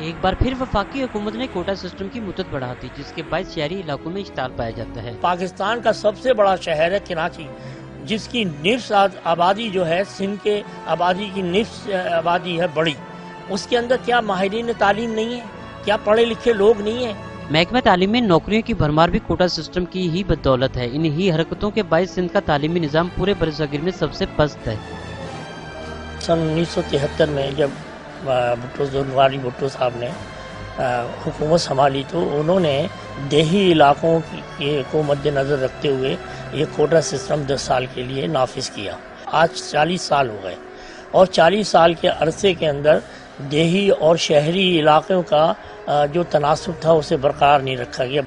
ایک بار پھر وفاقی حکومت نے کوٹا سسٹم کی مدت بڑھا دی، جس کے باعث شہری علاقوں میں اشتعال پایا جاتا ہے۔ پاکستان کا سب سے بڑا شہر ہے کراچی، جس کی نصف آبادی جو ہے سندھ کے آبادی کی نصف آبادی ہے بڑی، اس کے اندر کیا ماہرین تعلیم نہیں ہے؟ کیا پڑھے لکھے لوگ نہیں ہیں؟ محکمہ تعلیم میں نوکریوں کی بھرمار بھی کوٹا سسٹم کی ہی بدولت ہے۔ انہی حرکتوں کے باعث سندھ کا تعلیمی نظام پورے برصغیر میں سب سے پست ہے۔ سن 1973 میں جب ذوالفقار بھٹو صاحب نے حکومت سنبھالی تو انہوں نے دیہی علاقوں کو مد نظر رکھتے ہوئے یہ کوٹا سسٹم 10 سال کے لیے نافذ کیا۔ آج 40 سال ہو گئے اور 40 سال کے عرصے کے اندر دیہی اور شہری علاقوں کا جو تناسب تھا اسے برقرار نہیں رکھا گیا۔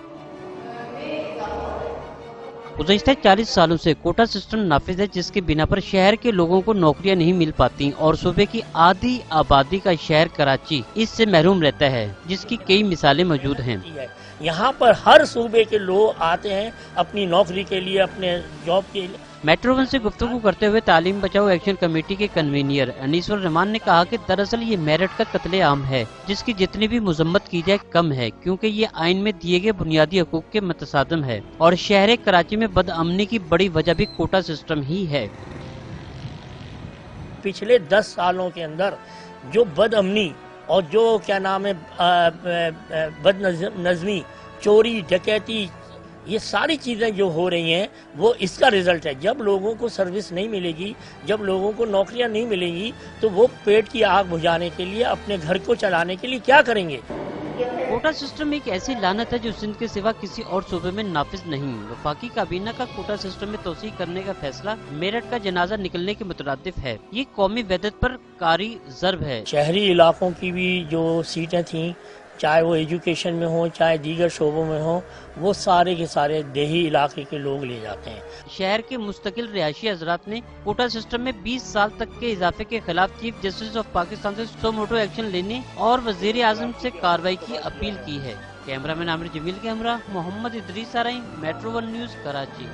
گزشتہ 40 سالوں سے کوٹا سسٹم نافذ ہے، جس کے بنا پر شہر کے لوگوں کو نوکریاں نہیں مل پاتی اور صوبے کی آدھی آبادی کا شہر کراچی اس سے محروم رہتا ہے، جس کی کئی مثالیں موجود ہیں۔ یہاں پر ہر صوبے کے لوگ آتے ہیں اپنی نوکری کے لیے، اپنے جاب کے لیے۔ میٹرو ون سے گفتگو کرتے ہوئے تعلیم بچاؤ ایکشن کمیٹی کے کنوینئر انیس الرحمان نے کہا کہ دراصل یہ میرٹ کا قتل عام ہے، جس کی جتنی بھی مذمت کی جائے کم ہے، کیونکہ یہ آئین میں دیے گئے بنیادی حقوق کے متصادم ہے اور شہر کراچی میں بد امنی کی بڑی وجہ بھی کوٹا سسٹم ہی ہے۔ پچھلے 10 سالوں کے اندر جو بد امنی اور جو بد نظمی، چوری، ڈکیتی، یہ ساری چیزیں جو ہو رہی ہیں وہ اس کا رزلٹ ہے۔ جب لوگوں کو سروس نہیں ملے گی، جب لوگوں کو نوکریاں نہیں ملیں گی تو وہ پیٹ کی آگ بجھانے کے لیے، اپنے گھر کو چلانے کے لیے کیا کریں گے؟ کوٹا سسٹم ایک ایسی لعنت ہے جو سندھ کے سوا کسی اور صوبے میں نافذ نہیں۔ وفاقی کابینہ کا کوٹا سسٹم میں توسیع کرنے کا فیصلہ میرٹ کا جنازہ نکلنے کے مترادف ہے۔ یہ قومی وحدت پر کاری ضرب ہے۔ شہری علاقوں کی بھی جو سیٹیں تھیں، چاہے وہ ایجوکیشن میں ہوں چاہے دیگر شعبوں میں ہوں، وہ سارے کے سارے دیہی علاقے کے لوگ لے جاتے ہیں۔ شہر کے مستقل رہائشی حضرات نے کوٹا سسٹم میں 20 سال تک کے اضافے کے خلاف چیف جسٹس آف پاکستان سے سو موٹو ایکشن لینے اور وزیر اعظم سے کارروائی کی اپیل کی ہے۔ کیمرہ مین عامر جمیل کے ہمراہ Muhammad Idris Saraien, metro one news, Karachi.